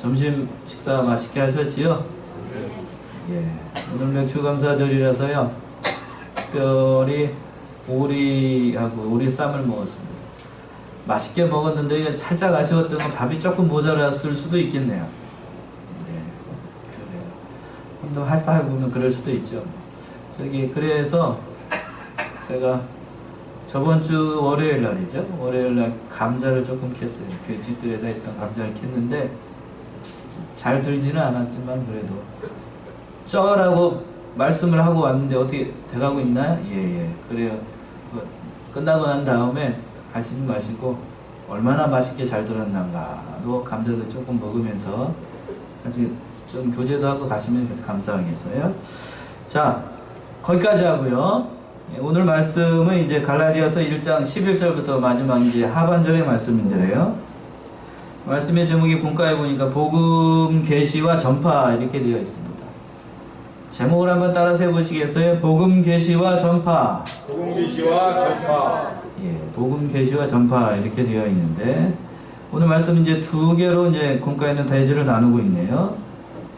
점심 식사 맛있게 하셨지요? 예. 오늘 맥주감사절이라서요. 특별히 오리하고 오리쌈을 먹었습니다. 맛있게 먹었는데 살짝 아쉬웠던 건 밥이 조금 모자랐을 수도 있겠네요. 네, 그래요. 좀 더 하다 보면 그럴 수도 있죠. 그래서 제가 저번 주 월요일 날이죠. 월요일 날 감자를 조금 캤어요. 그 뒷뜰에다 있던 감자를 캤는데 잘 들지는 않았지만 그래도 쪄라고 말씀을 하고 왔는데 어떻게 돼가고 있나요? 예. 그래요. 끝나고 난 다음에 가시지 마시고 얼마나 맛있게 잘 들었는가도 감자도 조금 먹으면서 같이 좀 교제도 하고 가시면 감사하겠어요. 자, 거기까지 하고요. 오늘 말씀은 이제 갈라디아서 1장 11절부터 마지막 이제 하반절의 말씀인데요. 말씀의 제목이 본가에 보니까 복음 계시와 전파 이렇게 되어 있습니다. 제목을 한번 따라서 해보시겠어요? 복음 계시와 전파. 복음 계시와 전파. 예, 복음 계시와 전파 이렇게 되어 있는데 오늘 말씀 이제 두 개로 이제 본가에 있는 대지를 나누고 있네요.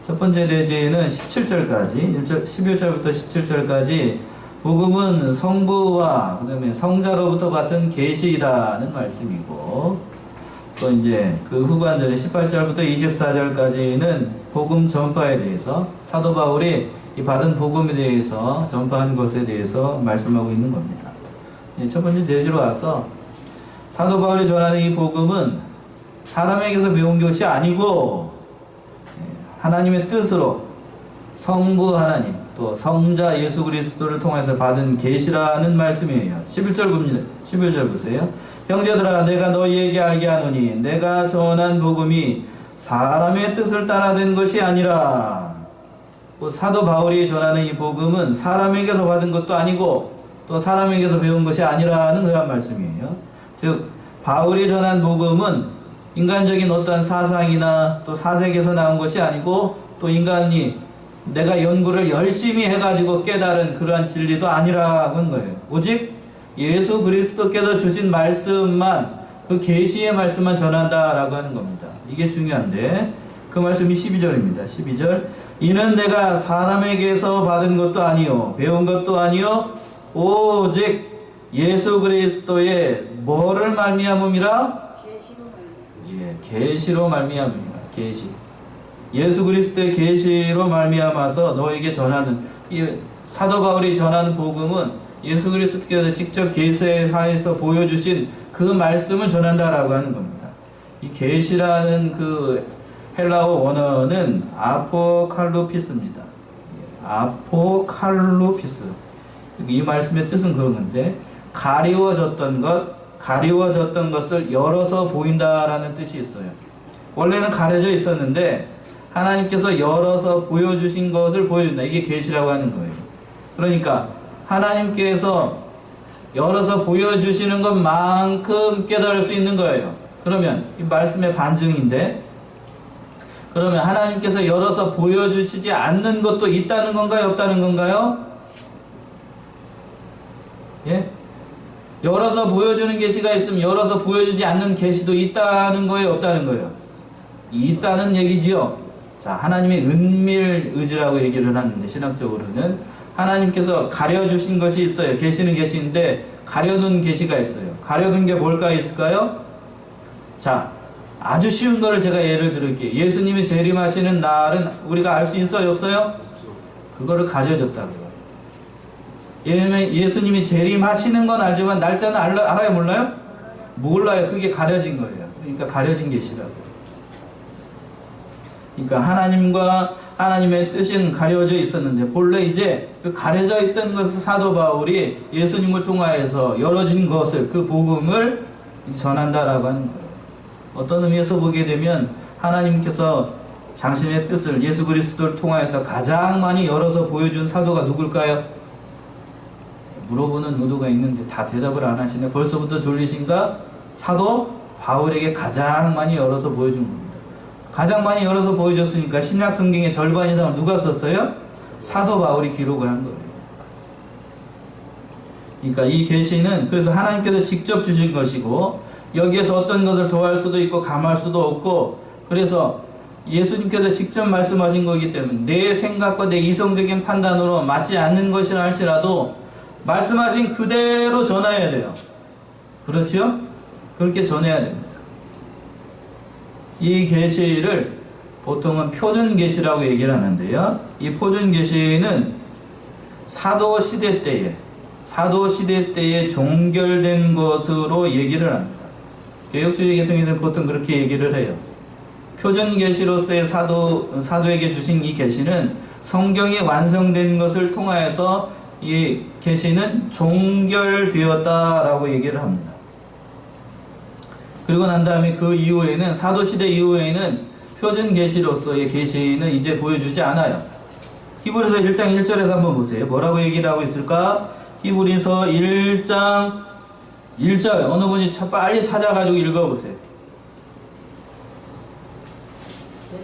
첫 번째 대지는 17절까지 11절부터 17절까지 복음은 성부와 그다음에 성자로부터 받은 계시라는 말씀이고 또 이제 그 후반절에 18절부터 24절까지는 복음 전파에 대해서 사도 바울이 이 받은 복음에 대해서 전파한 것에 대해서 말씀하고 있는 겁니다. 첫 번째 대지로 와서 사도 바울이 전하는 이 복음은 사람에게서 배운 것이 아니고 하나님의 뜻으로 성부 하나님 또 성자 예수 그리스도를 통해서 받은 계시라는 말씀이에요. 11절 봅니다. 11절 보세요. 형제들아 내가 너희에게 알게 하노니 내가 전한 복음이 사람의 뜻을 따라 된 것이 아니라 사도 바울이 전하는 이 복음은 사람에게서 받은 것도 아니고 또 사람에게서 배운 것이 아니라는 그런 말씀이에요. 즉 바울이 전한 복음은 인간적인 어떠한 사상이나 또 사색에서 나온 것이 아니고 또 인간이 내가 연구를 열심히 해가지고 깨달은 그러한 진리도 아니라고 하는 거예요. 오직 예수 그리스도께서 주신 말씀만 그 계시의 말씀만 전한다라고 하는 겁니다. 이게 중요한데 그 말씀이 12절입니다. 12절 이는 내가 사람에게서 받은 것도 아니요 배운 것도 아니요 오직 예수 그리스도의 뭐를 말미암음이라? 계시로 말미암음이라. 계시. 예수 그리스도의 계시로 말미암아서 너에게 전하는 이 사도 바울이 전하는 복음은 예수 그리스도께서 직접 계시하여서 보여주신 그 말씀을 전한다라고 하는 겁니다. 이 계시라는 그 헬라어 원어는 아포칼로피스입니다. 아포칼로피스. 이 말씀의 뜻은 그런 건데 가리워졌던 것을 열어서 보인다라는 뜻이 있어요. 원래는 가려져 있었는데 하나님께서 열어서 보여주신 것을 보여준다. 이게 계시라고 하는 거예요. 그러니까 하나님께서 열어서 보여주시는 것만큼 깨달을 수 있는 거예요. 그러면 이 말씀의 반증인데 그러면 하나님께서 열어서 보여주시지 않는 것도 있다는 건가요? 없다는 건가요? 예? 열어서 보여주는 계시가 있으면 열어서 보여주지 않는 계시도 있다는 거예요? 없다는 거예요? 있다는 얘기지요. 자, 하나님의 은밀의지라고 얘기를 하는데 신학적으로는 하나님께서 가려주신 것이 있어요. 계시는 계시인데 가려둔 계시가 있어요. 가려둔 게 뭘까 있을까요? 자, 아주 쉬운 거를 제가 예를 들을게요. 예수님이 재림하시는 날은 우리가 알 수 있어요? 없어요? 그거를 가려줬다고요. 예수님이 재림하시는 건 알지만 날짜는 알아요? 몰라요? 몰라요. 그게 가려진 거예요. 그러니까 가려진 계시라고. 그러니까 하나님과 하나님의 뜻은 가려져 있었는데 본래 이제 그 가려져 있던 것을 사도 바울이 예수님을 통하여서 열어준 것을 그 복음을 전한다라고 하는 거예요. 어떤 의미에서 보게 되면 하나님께서 당신의 뜻을 예수 그리스도를 통하여서 가장 많이 열어서 보여준 사도가 누굴까요? 물어보는 의도가 있는데 다 대답을 안 하시네. 벌써부터 졸리신가? 사도 바울에게 가장 많이 열어서 보여준 겁니다. 가장 많이 열어서 보여줬으니까 신약 성경의 절반 이상을 누가 썼어요? 사도 바울이 기록을 한 거예요. 그러니까 이 계시는 그래서 하나님께서 직접 주신 것이고 여기에서 어떤 것을 더할 수도 있고 감할 수도 없고 그래서 예수님께서 직접 말씀하신 거기 때문에 내 생각과 내 이성적인 판단으로 맞지 않는 것이라 할지라도 말씀하신 그대로 전해야 돼요. 그렇지요? 그렇게 전해야 됩니다. 이 계시를 보통은 표준 계시라고 얘기를 하는데요. 이 표준 계시는 사도 시대 때에 종결된 것으로 얘기를 합니다. 개혁주의 계통에서는 보통 그렇게 얘기를 해요. 표준 계시로서의 사도에게 주신 이 계시는 성경이 완성된 것을 통하여서 이 계시는 종결되었다라고 얘기를 합니다. 그리고 난 다음에 그 이후에는 사도 시대 이후에는 표준 계시로서의 계시는 이제 보여주지 않아요. 히브리서 1장 1절에서 한번 보세요. 뭐라고 얘기를 하고 있을까? 히브리서 1장 1절 어느 분이 빨리 찾아가지고 읽어보세요.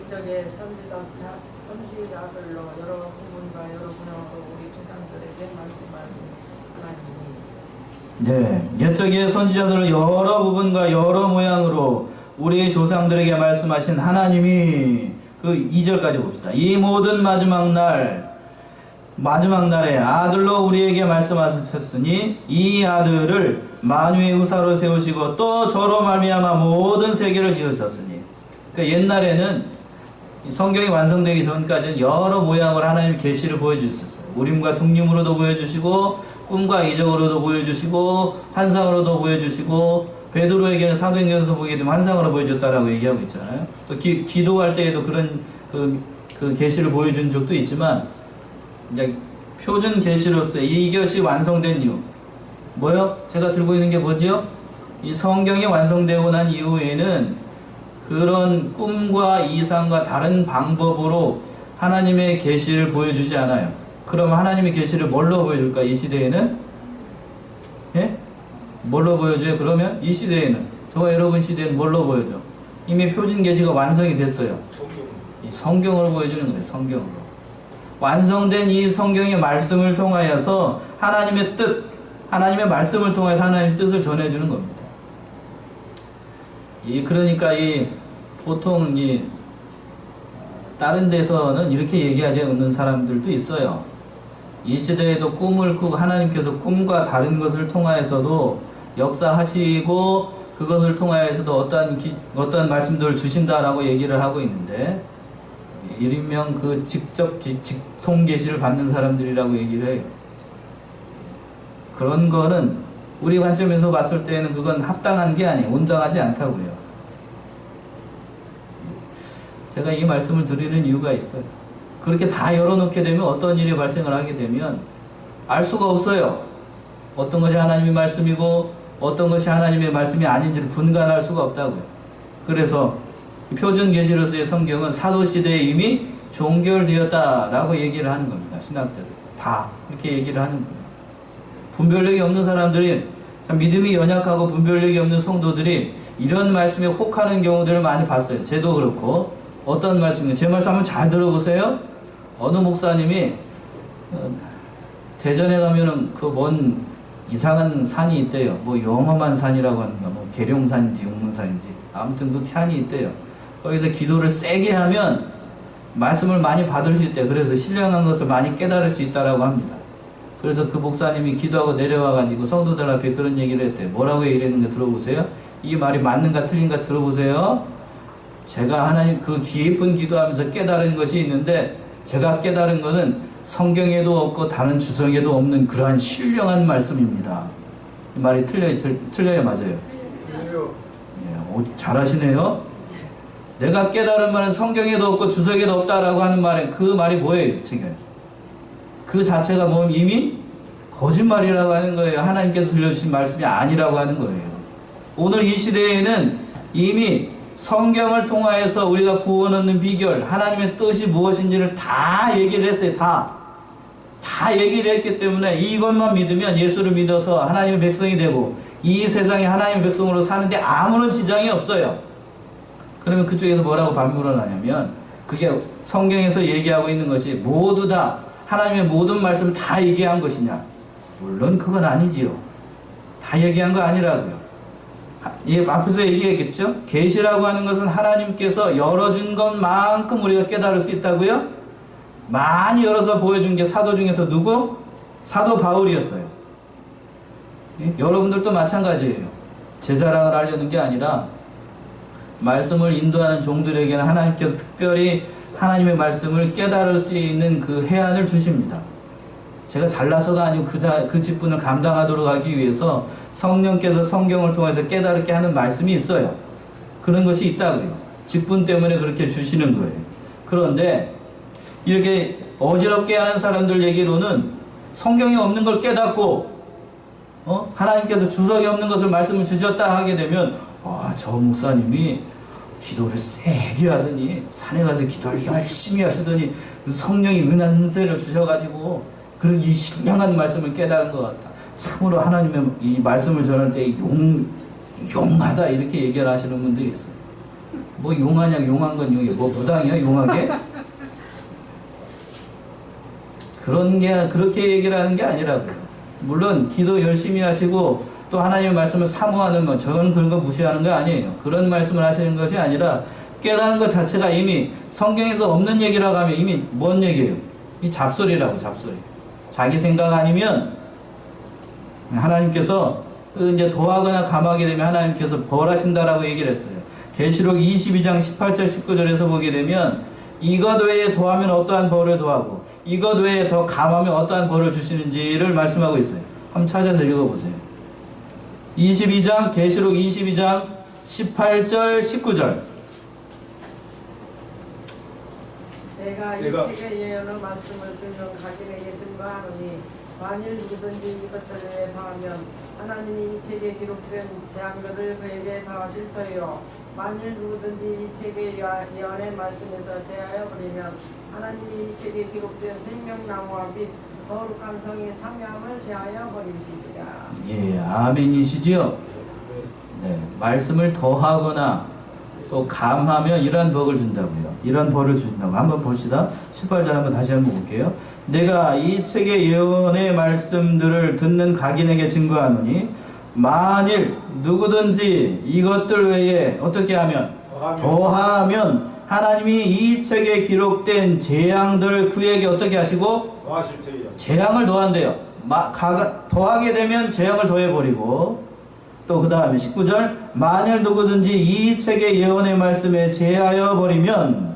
옛적에 선지자들로 여러 부분과 여러 분야로 우리 조상들에게 말씀하신 하나님이 네, 옛적에 선지자들로 여러 부분과 여러 모양으로 우리 조상들에게 말씀하신 하나님이 그 2절까지 봅시다. 이 모든 마지막 날에 아들로 우리에게 말씀하셨으니 이 아들을 만유의 의사로 세우시고 또 저로 말미암아 모든 세계를 지으셨으니. 그러니까 옛날에는 성경이 완성되기 전까지는 여러 모양으로 하나님의 계시를 보여주셨어요. 우림과 둥림으로도 보여주시고 꿈과 이적으로도 보여주시고 환상으로도 보여주시고 베드로에게는 사도행전에서 보게 되면 환상으로 보여줬다라고 얘기하고 있잖아요. 또 기도할 때에도 그런 그 계시를 보여준 적도 있지만 이제 표준 계시로서 이것이 완성된 이유 뭐요? 제가 들고 있는 게 뭐지요? 이 성경이 완성되고 난 이후에는 그런 꿈과 이상과 다른 방법으로 하나님의 계시를 보여주지 않아요. 그럼 하나님의 계시를 뭘로 보여줄까? 이 시대에는? 예? 뭘로 보여줘요? 그러면 이 시대에는 저와 여러분 시대에는 뭘로 보여줘? 이미 표준 계시가 완성이 됐어요. 이 성경으로 보여주는 거예요. 성경으로 완성된 이 성경의 말씀을 통하여서 하나님의 뜻, 하나님의 말씀을 통해서 하나님의 뜻을 전해주는 겁니다. 그러니까 보통 다른 데서는 이렇게 얘기하지 않는 사람들도 있어요. 이 시대에도 꿈을 꾸고 하나님께서 꿈과 다른 것을 통하여서도 역사하시고 그것을 통하여서도 어떤 말씀들을 주신다라고 얘기를 하고 있는데 일명 그 직접 직통 계시를 받는 사람들이라고 얘기를 해요. 그런 거는 우리 관점에서 봤을 때는 그건 합당한 게 아니에요. 온당하지 않다고요. 제가 이 말씀을 드리는 이유가 있어요. 그렇게 다 열어놓게 되면 어떤 일이 발생을 하게 되면 알 수가 없어요. 어떤 것이 하나님의 말씀이고 어떤 것이 하나님의 말씀이 아닌지를 분간할 수가 없다고요. 그래서 표준 계시로서의 성경은 사도시대에 이미 종결되었다라고 얘기를 하는 겁니다. 신학자들 다 그렇게 얘기를 하는 거예요. 분별력이 없는 사람들이, 참 믿음이 연약하고 분별력이 없는 성도들이 이런 말씀에 혹하는 경우들을 많이 봤어요. 저도 그렇고. 어떤 말씀인가요? 제 말씀 한번 잘 들어보세요. 어느 목사님이 대전에 가면은 그 뭔 이상한 산이 있대요. 뭐 영험한 산이라고 하는가, 뭐 계룡산인지 용문산인지 아무튼 그 산이 있대요. 거기서 기도를 세게 하면 말씀을 많이 받을 수 있대요. 그래서 신령한 것을 많이 깨달을 수 있다라고 합니다. 그래서 그 목사님이 기도하고 내려와가지고 성도들 앞에 그런 얘기를 했대요. 뭐라고 얘기를 했는가 들어보세요. 이 말이 맞는가 틀린가 들어보세요. 제가 하나님 그 깊은 기도하면서 깨달은 것이 있는데 제가 깨달은 것은 성경에도 없고 다른 주석에도 없는 그러한 신령한 말씀입니다. 이 말이 틀려요, 맞아요? 예, 잘하시네요. 내가 깨달은 말은 성경에도 없고 주석에도 없다라고 하는 말에 그 말이 뭐예요, 지금? 그 자체가 뭐 이미 거짓말이라고 하는 거예요. 하나님께서 들려주신 말씀이 아니라고 하는 거예요. 오늘 이 시대에는 이미 성경을 통하여서 우리가 구원 얻는 비결, 하나님의 뜻이 무엇인지를 다 얘기를 했어요. 다 얘기를 했기 때문에 이것만 믿으면 예수를 믿어서 하나님의 백성이 되고 이 세상에 하나님의 백성으로 사는데 아무런 지장이 없어요. 그러면 그쪽에서 뭐라고 반문을 하냐면 그게 성경에서 얘기하고 있는 것이 모두 다 하나님의 모든 말씀을 다 얘기한 것이냐? 물론 그건 아니지요. 다 얘기한 거 아니라고요. 이 앞에서 얘기했겠죠? 계시라고 하는 것은 하나님께서 열어준 것만큼 우리가 깨달을 수 있다고요? 많이 열어서 보여준 게 사도 중에서 누구? 사도 바울이었어요. 예? 여러분들도 마찬가지예요. 제 자랑을 하려는 게 아니라 말씀을 인도하는 종들에게는 하나님께서 특별히 하나님의 말씀을 깨달을 수 있는 그 해안을 주십니다. 제가 잘나서가 아니고 그 직분을 감당하도록 하기 위해서 성령께서 성경을 통해서 깨달게 하는 말씀이 있어요. 그런 것이 있다고요. 직분 때문에 그렇게 주시는 거예요. 그런데 이렇게 어지럽게 하는 사람들 얘기로는 성경에 없는 걸 깨닫고 하나님께서 주석이 없는 것을 말씀을 주셨다 하게 되면 저 목사님이 기도를 세게 하더니 산에 가서 기도를 열심히 하시더니 성령이 은혜를 주셔가지고 그런 이 신명한 말씀을 깨달은 것 같다. 참으로 하나님의 이 말씀을 전할 때 용하다 이렇게 얘기를 하시는 분들이 있어요. 뭐 용하냐, 용한 건 용이에요. 뭐 부당이야, 용하게? 그렇게 얘기를 하는 게 아니라고요. 물론 기도 열심히 하시고 또 하나님의 말씀을 사모하는 것, 저는 그런 거 무시하는 거 아니에요. 그런 말씀을 하시는 것이 아니라 깨닫는 것 자체가 이미 성경에서 없는 얘기라고 하면 이미 뭔 얘기예요? 이 잡소리라고, 잡소리. 자기 생각 아니면 하나님께서 이제 더하거나 감하게 되면 하나님께서 벌하신다라고 얘기를 했어요. 계시록 22장 18절 19절에서 보게 되면 이것 외에 더하면 어떠한 벌을 더하고 이것 외에 더 감하면 어떠한 벌을 주시는지를 말씀하고 있어요. 한번 찾아서 읽어보세요. 22장 계시록 22장 18절 19절. 내가 이 책의 예언의 말씀을 듣는 각인에게 증거하노니 만일 누구든지 이것들에 더하면 하나님이 이 책에 기록된 재앙들을 그에게 더하실 터이요 만일 누구든지 이 책의 예언의 말씀에서 제하여 버리면 하나님이 이 책에 기록된 생명나무와 및 거룩한 성의 참여함을 제하여 버리시리라. 예, 아멘이시지요? 네, 말씀을 더하거나 또 감하면 이러한 벌을 준다고요. 이러한 벌을 준다고. 한번 봅시다. 18절 한번 다시 한번 볼게요. 내가 이 책의 예언의 말씀들을 듣는 각인에게 증거하노니 만일 누구든지 이것들 외에 어떻게 하면 더하면 하나님이 이 책에 기록된 재앙들을 그에게 어떻게 하시고 재앙을 더한대요. 더하게 되면 재앙을 더해버리고 또 그 다음에 19절 만일 누구든지 이 책의 예언의 말씀에 제하여 버리면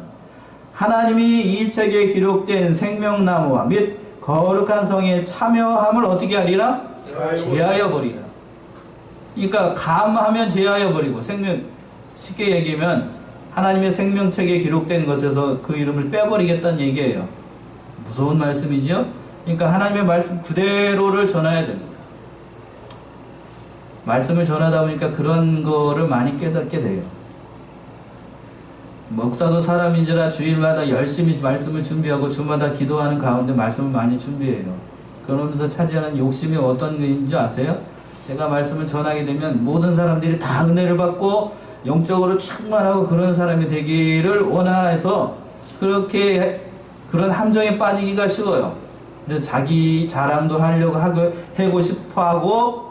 하나님이 이 책에 기록된 생명나무와 및 거룩한 성에 참여함을 어떻게 하리라? 제하여 버리라. 그러니까 감하면 제하여 버리고 쉽게 얘기하면 하나님의 생명책에 기록된 것에서 그 이름을 빼버리겠다는 얘기예요. 무서운 말씀이죠? 그러니까 하나님의 말씀 그대로를 전해야 됩니다. 말씀을 전하다 보니까 그런 거를 많이 깨닫게 돼요. 목사도 사람인지라 주일마다 열심히 말씀을 준비하고 주마다 기도하는 가운데 말씀을 많이 준비해요. 그러면서 차지하는 욕심이 어떤 것인지 아세요? 제가 말씀을 전하게 되면 모든 사람들이 다 은혜를 받고 영적으로 충만하고 그런 사람이 되기를 원해서 그런 함정에 빠지기가 쉬워요. 그래서 자기 자랑도 하려고 하고 싶어하고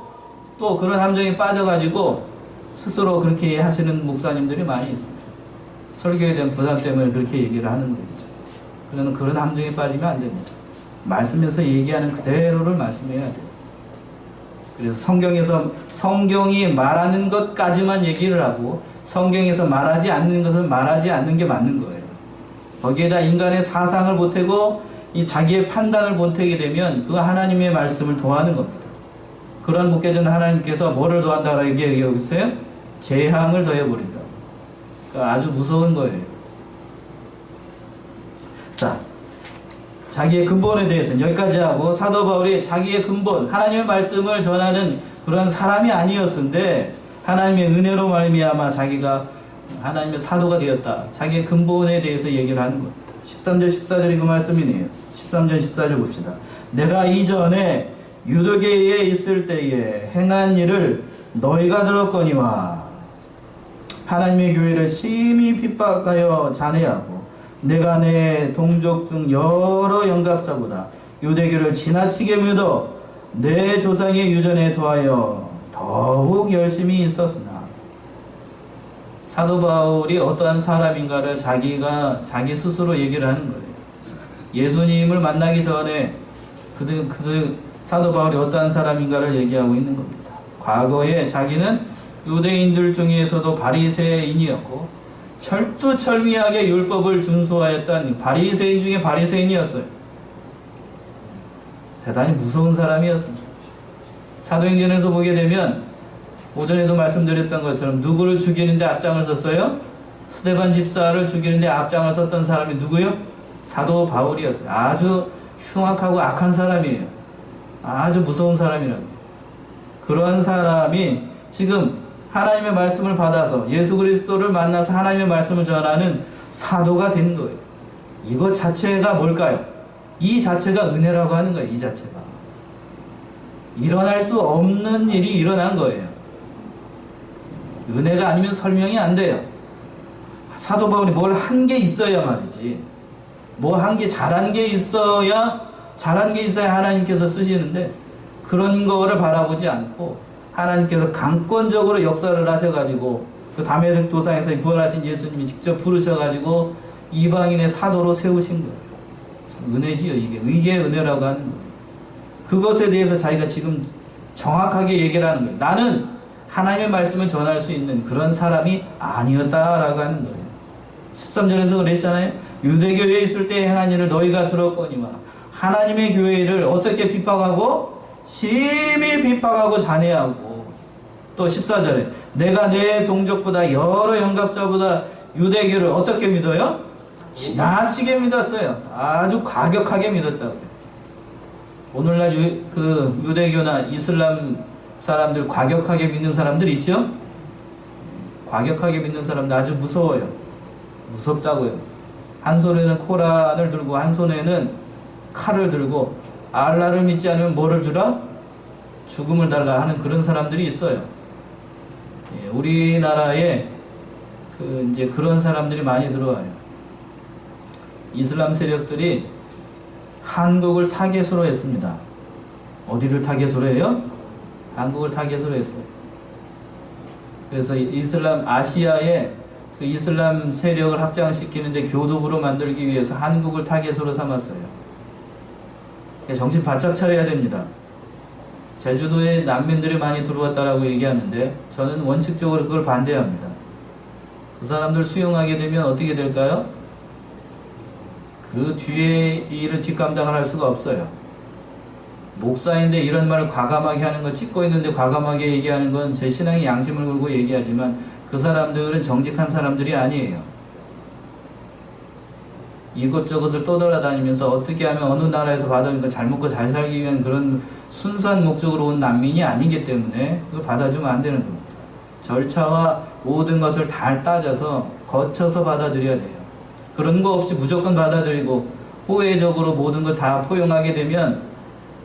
또 그런 함정에 빠져가지고 스스로 그렇게 하시는 목사님들이 많이 있어요. 설교에 대한 부담 때문에 그렇게 얘기를 하는 거죠. 그러면 그런 함정에 빠지면 안 됩니다. 말씀에서 얘기하는 그대로를 말씀해야 돼요. 그래서 성경이 말하는 것까지만 얘기를 하고 성경에서 말하지 않는 것은 말하지 않는 게 맞는 거예요. 거기에다 인간의 사상을 보태고 이 자기의 판단을 보태게 되면 그거 하나님의 말씀을 더하는 겁니다. 그런 목회자는 하나님께서 뭐를 더한다고 얘기하고 있어요? 재앙을 더해버린다. 그러니까 아주 무서운 거예요. 자, 자기의 근본에 대해서는 여기까지 하고 사도 바울이 자기의 근본, 하나님의 말씀을 전하는 그런 사람이 아니었는데 하나님의 은혜로 말미암아 자기가 하나님의 사도가 되었다. 자기의 근본에 대해서 얘기를 하는 거예요. 13절 14절이 그 말씀이네요. 13절 14절 봅시다. 내가 이전에 유대계에 있을 때에 행한 일을 너희가 들었거니와 하나님의 교회를 심히 핍박하여 잔해하고 내가 내 동족 중 여러 영갑자보다 유대교를 지나치게 믿어 내 조상의 유전에 더하여 더욱 열심히 있었으나 사도 바울이 어떠한 사람인가를 자기 스스로 얘기를 하는 거예요. 예수님을 만나기 전에 사도 바울이 어떠한 사람인가를 얘기하고 있는 겁니다. 과거에 자기는 유대인들 중에서도 바리새인이었고 철두철미하게 율법을 준수하였던 바리새인 중에 바리새인이었어요. 대단히 무서운 사람이었습니다. 사도행전에서 보게 되면 오전에도 말씀드렸던 것처럼 누구를 죽이는데 앞장을 섰어요? 스데반 집사를 죽이는데 앞장을 섰던 사람이 누구요? 사도 바울이었어요. 아주 흉악하고 악한 사람이에요. 아주 무서운 사람이라고. 그런 사람이 지금 하나님의 말씀을 받아서 예수 그리스도를 만나서 하나님의 말씀을 전하는 사도가 된 거예요. 이것 자체가 뭘까요? 이 자체가 은혜라고 하는 거예요. 이 자체가. 일어날 수 없는 일이 일어난 거예요. 은혜가 아니면 설명이 안 돼요. 사도 바울이 뭘 한 게 있어야 말이지. 뭐 한 게 잘한 게 있어야 하나님께서 쓰시는데 그런 거를 바라보지 않고 하나님께서 강권적으로 역사를 하셔가지고 그 다메섹 도상에서 부활하신 예수님이 직접 부르셔가지고 이방인의 사도로 세우신 거예요. 참 은혜지요. 이게 은혜라고 하는 거예요. 그것에 대해서 자기가 지금 정확하게 얘기를 하는 거예요. 나는 하나님의 말씀을 전할 수 있는 그런 사람이 아니었다라고 하는 거예요. 13절에서 그랬잖아요. 유대교회에 있을 때 행한 일을 너희가 들었거니와 하나님의 교회를 어떻게 비방하고 심히 비방하고 잔해하고 또 14절에 내가 내 동족보다 여러 영갑자보다 유대교를 어떻게 믿어요? 지나치게 믿었어요. 아주 과격하게 믿었다고요. 오늘날 유대교나 이슬람 사람들 과격하게 믿는 사람들 있죠? 과격하게 믿는 사람들 아주 무서워요. 무섭다고요. 한 손에는 코란을 들고 한 손에는 칼을 들고 알라를 믿지 않으면 뭐를 주라? 죽음을 달라 하는 그런 사람들이 있어요. 우리나라에 이제 그런 사람들이 많이 들어와요. 이슬람 세력들이 한국을 타겟으로 했습니다. 어디를 타겟으로 해요? 한국을 타겟으로 했어요. 그래서 아시아의 그 이슬람 세력을 확장시키는데 교두부로 만들기 위해서 한국을 타겟으로 삼았어요. 정신 바짝 차려야 됩니다. 제주도에 난민들이 많이 들어왔다라고 얘기하는데 저는 원칙적으로 그걸 반대합니다. 그 사람들 수용하게 되면 어떻게 될까요? 그 뒤에 일을 뒷감당을 할 수가 없어요. 목사인데 이런 말을 과감하게 하는 건 찍고 있는데 과감하게 얘기하는 건 제 신앙의 양심을 걸고 얘기하지만 그 사람들은 정직한 사람들이 아니에요. 이것저것을 떠돌아다니면서 어떻게 하면 어느 나라에서 받으니까 잘 먹고 잘 살기 위한 그런 순수한 목적으로 온 난민이 아니기 때문에 그걸 받아주면 안 되는 겁니다. 절차와 모든 것을 다 따져서 거쳐서 받아들여야 돼요. 그런 거 없이 무조건 받아들이고 호혜적으로 모든 걸 다 포용하게 되면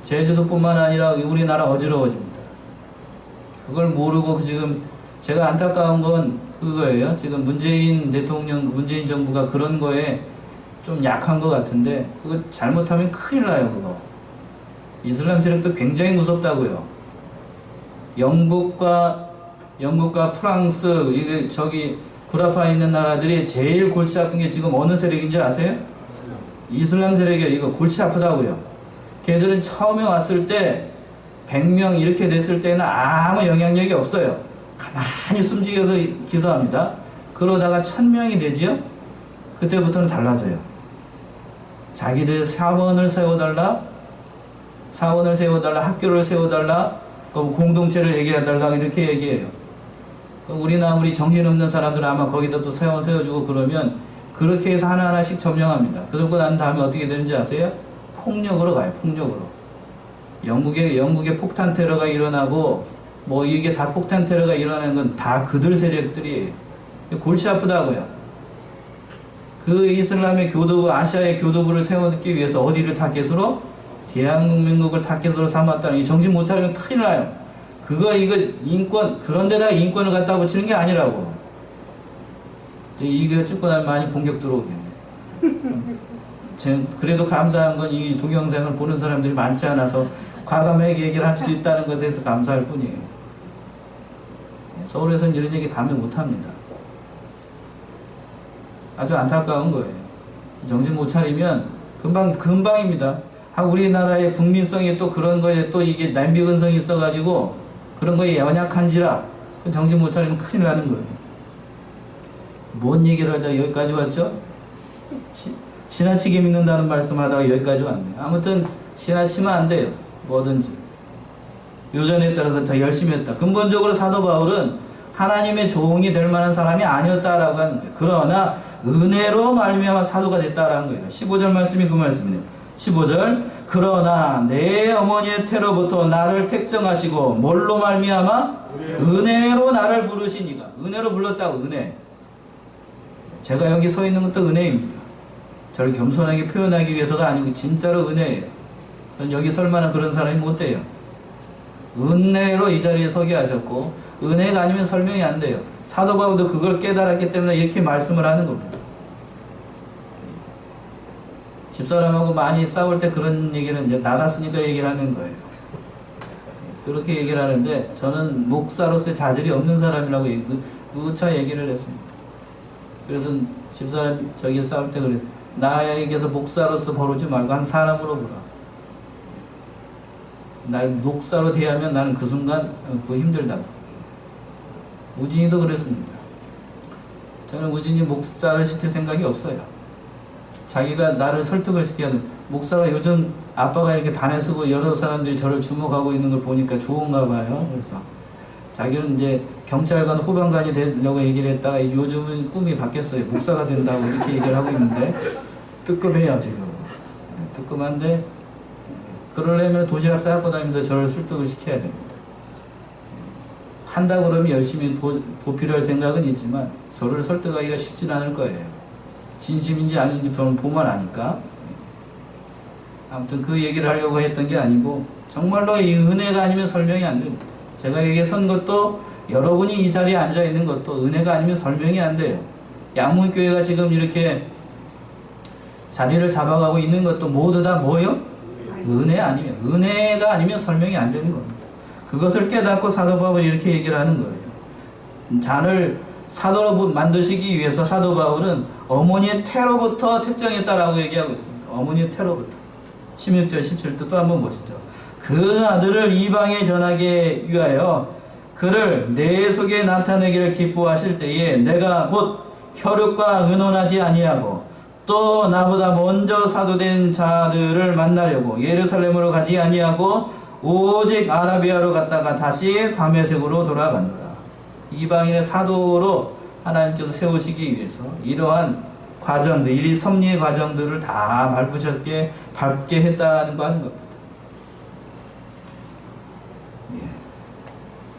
제주도뿐만 아니라 우리나라 어지러워집니다. 그걸 모르고 지금 제가 안타까운 건 그거예요. 지금 문재인 정부가 그런 거에 좀 약한 것 같은데 그거 잘못하면 큰일 나요. 그거 이슬람 세력도 굉장히 무섭다고요. 영국과 프랑스 이게 저기 구라파에 있는 나라들이 제일 골치 아픈 게 지금 어느 세력인지 아세요? 이슬람 세력이에요. 이거 골치 아프다고요. 걔들은 처음에 왔을 때 100명 이렇게 됐을 때는 아무 영향력이 없어요. 가만히 숨죽여서 기도합니다. 그러다가 1000명이 되지요? 그때부터는 달라져요. 자기들 사원을 세워달라, 학교를 세워달라, 공동체를 얘기해달라 이렇게 얘기해요. 우리 정신없는 사람들은 아마 거기다 또 사원 세워주고 그러면 그렇게 해서 하나하나씩 점령합니다. 그러고 난 다음에 어떻게 되는지 아세요? 폭력으로 가요. 폭력으로. 영국의 폭탄 테러가 일어나고 뭐 이게 다 폭탄 테러가 일어나는 건 다 그들 세력들이에요. 골치 아프다고요. 그 이슬람의 교도부, 아시아의 교도부를 세우기 위해서 어디를 타겟으로? 대한민국을 타겟으로 삼았다는 이 정신 못 차리면 큰일 나요. 이거 인권, 그런데다가 인권을 갖다 붙이는 게 아니라고. 이거 찍고 나면 많이 공격 들어오겠네. 그래도 감사한 건 이 동영상을 보는 사람들이 많지 않아서 과감하게 얘기를 할 수 있다는 것에 대해서 감사할 뿐이에요. 서울에서는 이런 얘기 감히 못합니다. 아주 안타까운 거예요. 정신 못 차리면 금방입니다. 우리나라의 국민성이 또 그런 거에 또 이게 남비근성이 있어가지고 그런 거에 연약한지라 정신 못 차리면 큰일 나는 거예요. 뭔 얘기를 하자 여기까지 왔죠? 지나치게 믿는다는 말씀하다가 여기까지 왔네요. 아무튼 지나치면 안 돼요. 뭐든지. 유전에 따라서 더 열심히 했다. 근본적으로 사도 바울은 하나님의 종이 될 만한 사람이 아니었다라고 하는 거예요. 그러나 은혜로 말미암아 사도가 됐다라는 거예요. 15절 말씀이 그 말씀이네요. 15절 그러나 내 어머니의 태로부터 나를 택정하시고 뭘로 말미암아? 은혜로 나를 부르시니가. 은혜로 불렀다고. 은혜. 제가 여기 서 있는 것도 은혜입니다. 저를 겸손하게 표현하기 위해서가 아니고 진짜로 은혜예요. 전 여기 설 만한 그런 사람이 못 돼요. 은혜로 이 자리에 서게 하셨고 은혜가 아니면 설명이 안 돼요. 사도 바울도 그걸 깨달았기 때문에 이렇게 말씀을 하는 겁니다. 집사람하고 많이 싸울 때 그런 얘기는 이제 나갔으니까 얘기를 하는 거예요. 그렇게 얘기를 하는데 저는 목사로서의 자질이 없는 사람이라고 누차 얘기를 했습니다. 그래서 집사람 저기 싸울 때 그래, 나에게서 목사로서 버르지 말고 한 사람으로 보라. 날 목사로 대하면 나는 그 순간 그거 힘들다고. 우진이도 그랬습니다. 저는 우진이 목사를 시킬 생각이 없어요. 자기가 나를 설득을 시켜야 돼. 목사가 요즘 아빠가 이렇게 단에 쓰고 여러 사람들이 저를 주목하고 있는 걸 보니까 좋은가 봐요. 그래서 자기는 이제 경찰관 후반관이 되려고 얘기를 했다가 요즘은 꿈이 바뀌었어요. 목사가 된다고 이렇게 얘기를 하고 있는데 뜨끔해요 지금. 뜨끔한데 그러려면 도시락 싸갖고 다니면서 저를 설득을 시켜야 됩니다. 한다 그러면 열심히 보필할 생각은 있지만 저를 설득하기가 쉽진 않을 거예요. 진심인지 아닌지 보면 아니까. 아무튼 그 얘기를 하려고 했던 게 아니고 정말로 이 은혜가 아니면 설명이 안 됩니다. 제가 여기에 선 것도 여러분이 이 자리에 앉아 있는 것도 은혜가 아니면 설명이 안 돼요. 양문교회가 지금 이렇게 자리를 잡아가고 있는 것도 모두 다 뭐예요? 은혜 아니면 은혜가 아니면 설명이 안 되는 겁니다. 그것을 깨닫고 사도 바울이 이렇게 얘기를 하는 거예요. 자를 사도로 만드시기 위해서 사도 바울은 어머니의 태로부터 택정했다라고 얘기하고 있습니다. 어머니의 태로부터. 16절 17절 또 한번 보시죠. 그 아들을 이방에 전하게 위하여 그를 내 속에 나타내기를 기뻐하실 때에 내가 곧 혈육과 의논하지 아니하고 또 나보다 먼저 사도된 자들을 만나려고 예루살렘으로 가지 아니하고 오직 아라비아로 갔다가 다시 다메섹으로 돌아가노라. 이방인의 사도로 하나님께서 세우시기 위해서 이러한 과정들, 이 섭리의 과정들을 다 밟게 했다는 거 하는 겁니다.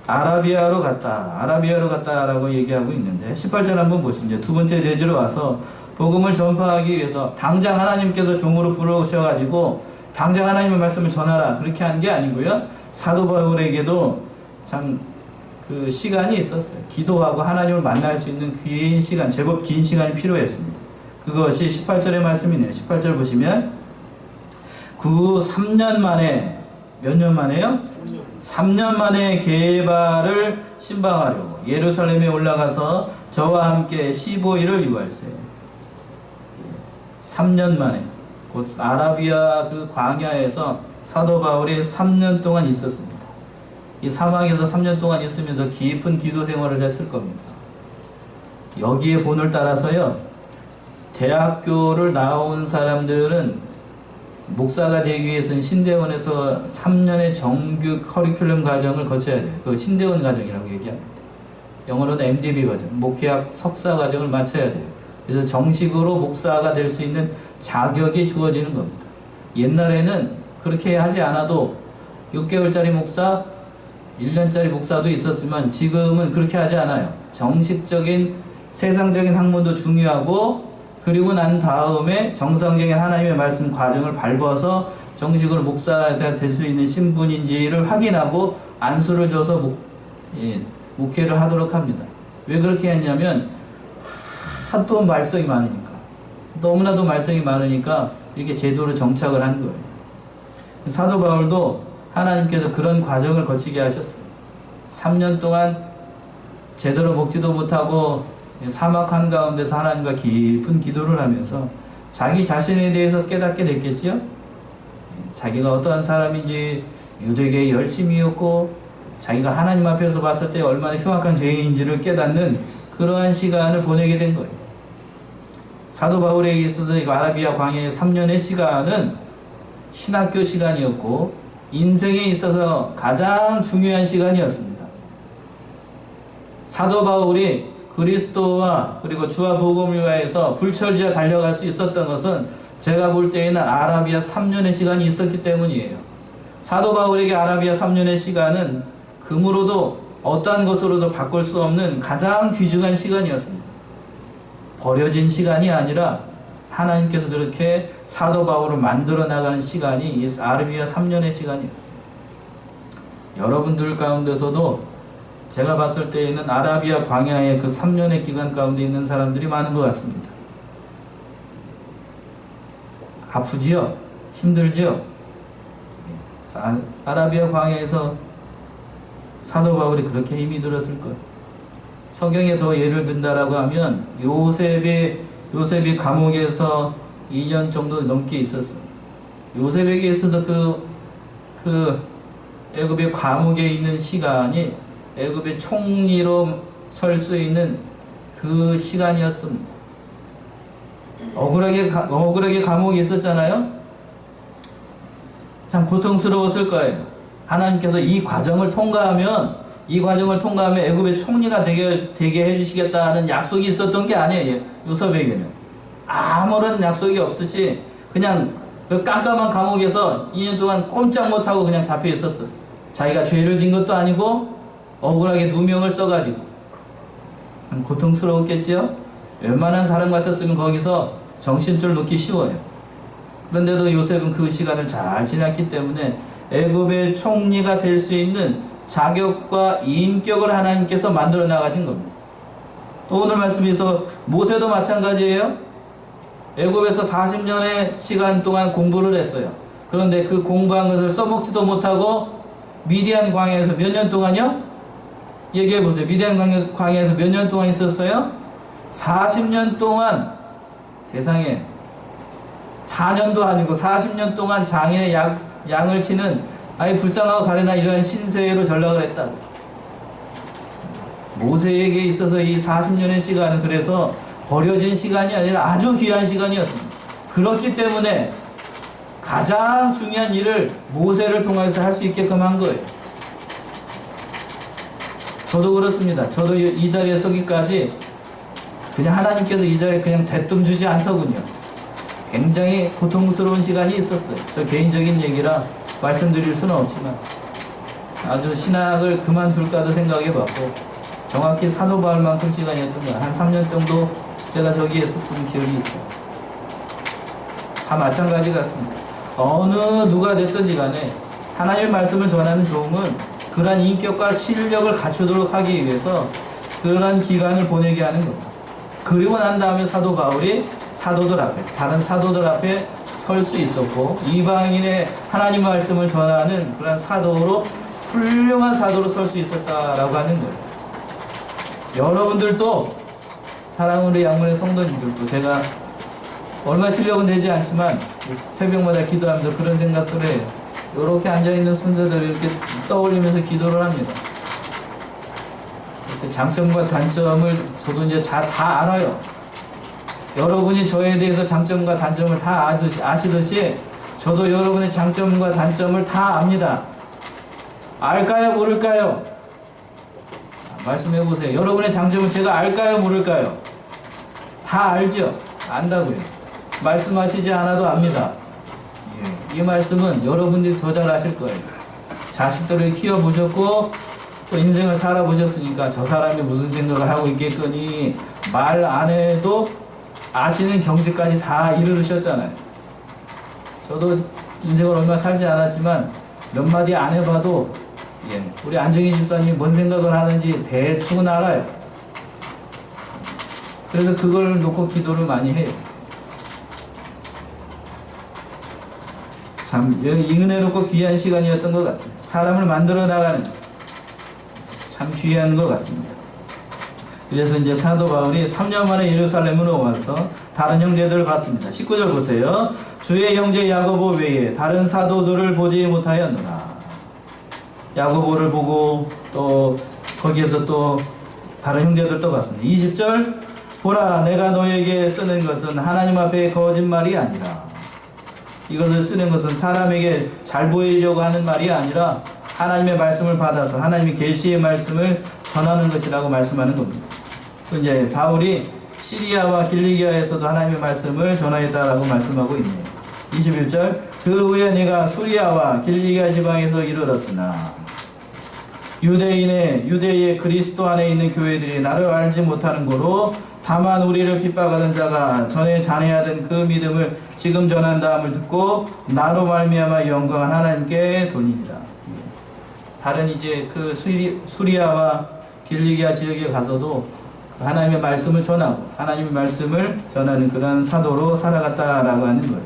아라비아로 갔다라고 얘기하고 있는데 18절 한번 보시죠. 이제 두 번째 대지로 와서 복음을 전파하기 위해서 당장 하나님께서 종으로 부르셔가지고 당장 하나님의 말씀을 전하라 그렇게 한 게 아니고요. 사도 바울에게도 참 그 시간이 있었어요. 기도하고 하나님을 만날 수 있는 긴 시간, 제법 긴 시간이 필요했습니다. 그것이 18절의 말씀이네요. 18절 보시면 그 3년 만에 몇 년 만에요? 3년 만에 게바를 신방하려고 예루살렘에 올라가서 저와 함께 15일을 유할세. 3년 만에 곧 아라비아 그 광야에서 사도 바울이 3년 동안 있었습니다. 이 사막에서 3년 동안 있으면서 깊은 기도 생활을 했을 겁니다. 여기에 본을 따라서요, 대학교를 나온 사람들은 목사가 되기 위해서는 신대원에서 3년의 정규 커리큘럼 과정을 거쳐야 돼요. 그 신대원 과정이라고 얘기합니다. 영어로는 MDB 과정, 목회학 석사 과정을 마쳐야 돼요. 그래서 정식으로 목사가 될 수 있는 자격이 주어지는 겁니다. 옛날에는 그렇게 하지 않아도 6개월짜리 목사, 1년짜리 목사도 있었지만 지금은 그렇게 하지 않아요. 정식적인 세상적인 학문도 중요하고 그리고 난 다음에 정상적인 하나님의 말씀 과정을 밟아서 정식으로 목사가 될 수 있는 신분인지를 확인하고 안수를 줘서 목회를 하도록 합니다. 왜 그렇게 했냐면 하도 말썽이 많으니까, 너무나도 말썽이 많으니까 이렇게 제도로 정착을 한 거예요. 사도 바울도 하나님께서 그런 과정을 거치게 하셨어요. 3년 동안 제대로 먹지도 못하고 사막 한가운데서 하나님과 깊은 기도를 하면서 자기 자신에 대해서 깨닫게 됐겠지요. 자기가 어떠한 사람인지, 유대계의 열심이었고 자기가 하나님 앞에서 봤을 때 얼마나 흉악한 죄인인지를 깨닫는 그러한 시간을 보내게 된 거예요. 사도 바울에게 있어서 이 아라비아 광야의 3년의 시간은 신학교 시간이었고 인생에 있어서 가장 중요한 시간이었습니다. 사도 바울이 그리스도와 그리고 주와 복음을 위하여서 불철주야 달려갈 수 있었던 것은 제가 볼 때에는 아라비아 3년의 시간이 있었기 때문이에요. 사도 바울에게 아라비아 3년의 시간은 금으로도 어떠한 것으로도 바꿀 수 없는 가장 귀중한 시간이었습니다. 버려진 시간이 아니라 하나님께서 그렇게 사도 바울을 만들어 나가는 시간이 이 아라비아 3년의 시간이었습니다. 여러분들 가운데서도 제가 봤을 때에는 아라비아 광야의 그 3년의 기간 가운데 있는 사람들이 많은 것 같습니다. 아프지요? 힘들지요? 아라비아 광야에서 사도 바울이 그렇게 힘이 들었을 거예요. 성경에 더 예를 든다라고 하면 요셉이 감옥에서 2년 정도 넘게 있었어요. 요셉에게 있어서 그 애굽의 감옥에 있는 시간이 애굽의 총리로 설 수 있는 그 시간이었습니다. 억울하게 감옥에 있었잖아요. 참 고통스러웠을 거예요. 하나님께서 이 과정을 통과하면 애굽의 총리가 되게 해주시겠다는 약속이 있었던 게 아니에요. 요셉에게는 아무런 약속이 없으시 그냥 그 깜깜한 감옥에서 2년 동안 꼼짝 못하고 그냥 잡혀 있었어요. 자기가 죄를 진 것도 아니고 억울하게 누명을 써가지고 고통스러웠겠지요. 웬만한 사람 같았으면 거기서 정신줄 놓기 쉬워요. 그런데도 요셉은 그 시간을 잘 지났기 때문에 애굽의 총리가 될 수 있는 자격과 인격을 하나님께서 만들어 나가신 겁니다. 또 오늘 말씀에서 모세도 마찬가지예요. 애굽에서 40년의 시간 동안 공부를 했어요. 그런데 그 공부한 것을 써먹지도 못하고 미디안 광야에서 몇 년 동안요? 얘기해 보세요. 미디안 광야에서 몇 년 동안 있었어요? 40년 동안. 세상에 4년도 아니고 40년 동안 장에 양을 치는 아예 불쌍하고 가련한 이러한 신세로 전락을 했다. 모세에게 있어서 이 40년의 시간은 그래서 버려진 시간이 아니라 아주 귀한 시간이었습니다. 그렇기 때문에 가장 중요한 일을 모세를 통해서 할 수 있게끔 한 거예요. 저도 그렇습니다. 저도 이 자리에 서기까지 그냥 하나님께서 이 자리에 그냥 대뜸 주지 않더군요. 굉장히 고통스러운 시간이 있었어요. 저 개인적인 얘기라 말씀드릴 수는 없지만 아주 신학을 그만둘까도 생각해봤고 정확히 사도 바울만큼 시간이었던 거예요. 한 3년 정도 제가 저기에 있었던 기억이 있어요. 다 마찬가지 같습니다. 어느 누가 됐든지 간에 하나님의 말씀을 전하는 종은 그러한 인격과 실력을 갖추도록 하기 위해서 그러한 기간을 보내게 하는 겁니다. 그리고 난 다음에 사도 바울이 다른 사도들 앞에 설 수 있었고 이방인의 하나님 말씀을 전하는 그런 사도로 훌륭한 사도로 설 수 있었다라고 하는 거예요. 여러분들도 사랑으로 양문의 성도님들도 제가 얼마 실력은 되지 않지만 새벽마다 기도하면서 그런 생각들을 해요. 이렇게 앉아있는 순서들을 이렇게 떠올리면서 기도를 합니다. 이렇게 장점과 단점을 저도 이제 다 알아요. 여러분이 저에 대해서 장점과 단점을 다 아시듯이 저도 여러분의 장점과 단점을 다 압니다. 알까요? 모를까요? 말씀해 보세요. 여러분의 장점을 제가 알까요? 모를까요? 다 알죠? 안다고요. 말씀하시지 않아도 압니다. 이 말씀은 여러분들이 더 잘 아실 거예요. 자식들을 키워보셨고 또 인생을 살아보셨으니까 저 사람이 무슨 생각을 하고 있겠거니 말 안 해도 아시는 경지까지 다 이르르셨잖아요. 저도 인생을 얼마 살지 않았지만 몇 마디 안 해봐도 우리 안정희 집사님이 뭔 생각을 하는지 대충은 알아요. 그래서 그걸 놓고 기도를 많이 해요. 참 이 은혜롭고 귀한 시간이었던 것 같아요. 사람을 만들어 나가는 참 귀한 것 같습니다. 그래서 이제 사도 바울이 3년 만에 예루살렘으로 와서 다른 형제들을 봤습니다. 19절 보세요. 주의 형제 야고보 외에 다른 사도들을 보지 못하였노라. 야고보를 보고 또 거기에서 또 다른 형제들도 봤습니다. 20절 보라 내가 너에게 쓰는 것은 하나님 앞에 거짓말이 아니라, 이것을 쓰는 것은 사람에게 잘 보이려고 하는 말이 아니라 하나님의 말씀을 받아서 하나님의 계시의 말씀을 전하는 것이라고 말씀하는 겁니다. 또 이제 바울이 시리아와 길리기아에서도 하나님의 말씀을 전하였다라고 말씀하고 있네요. 21절 그 후에 내가 수리아와 길리기아 지방에서 이르렀으나 유대의 그리스도 안에 있는 교회들이 나를 알지 못하는 거로 다만 우리를 핍박하던 자가 전에 잔해하던 그 믿음을 지금 전한다함을 듣고 나로 말미암아 영광한 하나님께 돌리니라. 다른 이제 그 수리아와 길리기아 지역에 가서도 하나님의 말씀을 전하고 하나님의 말씀을 전하는 그런 사도로 살아갔다라고 하는 거예요.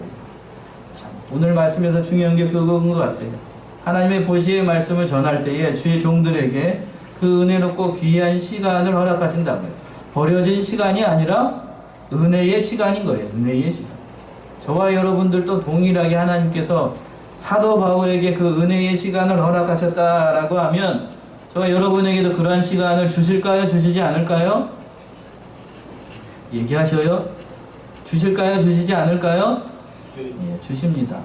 참, 오늘 말씀에서 중요한 게 그건 것 같아요. 하나님의 보시의 말씀을 전할 때에 주의 종들에게 그 은혜롭고 귀한 시간을 허락하신다고요. 버려진 시간이 아니라 은혜의 시간인 거예요. 은혜의 시간. 저와 여러분들도 동일하게 하나님께서 사도 바울에게 그 은혜의 시간을 허락하셨다라고 하면 저와 여러분에게도 그러한 시간을 주실까요? 주시지 않을까요? 얘기하셔요? 주실까요? 주시지 않을까요? 예, 주십니다.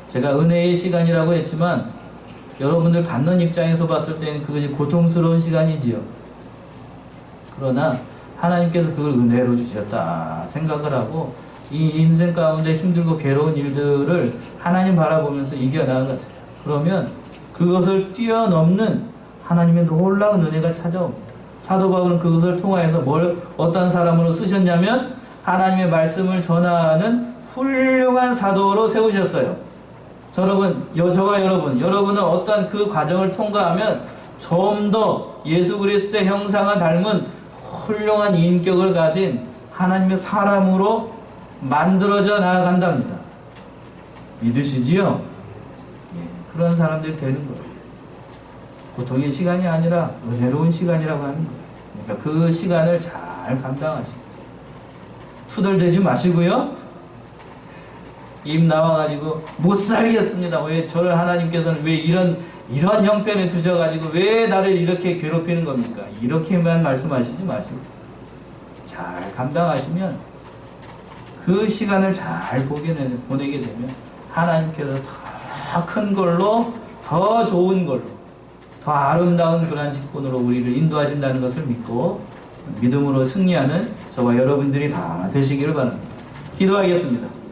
제가 은혜의 시간이라고 했지만 여러분들 받는 입장에서 봤을 때는 그것이 고통스러운 시간이지요. 그러나 하나님께서 그걸 은혜로 주셨다 생각을 하고 이 인생 가운데 힘들고 괴로운 일들을 하나님 바라보면서 이겨나가세요. 그러면 그것을 뛰어넘는 하나님의 놀라운 은혜가 찾아옵니다. 사도 바울은 그것을 통하여서 어떤 사람으로 쓰셨냐면 하나님의 말씀을 전하는 훌륭한 사도로 세우셨어요. 저와 여러분은 어떠한 그 과정을 통과하면 좀 더 예수 그리스도의 형상을 닮은 훌륭한 인격을 가진 하나님의 사람으로 만들어져 나아간답니다. 믿으시지요? 예, 그런 사람들이 되는 거예요. 고통의 시간이 아니라 은혜로운 시간이라고 하는 거예요. 그러니까 그 시간을 잘 감당하시고 투덜대지 마시고요. 입 나와가지고 못 살겠습니다. 왜 저를 하나님께서는 왜 이런 형편에 두셔가지고 왜 나를 이렇게 괴롭히는 겁니까? 이렇게만 말씀하시지 마시고 잘 감당하시면 그 시간을 잘 보내게 되면 하나님께서 더 큰 걸로, 더 좋은 걸로, 더 아름다운 그러한 직분으로 우리를 인도하신다는 것을 믿고 믿음으로 승리하는 저와 여러분들이 다 되시기를 바랍니다. 기도하겠습니다.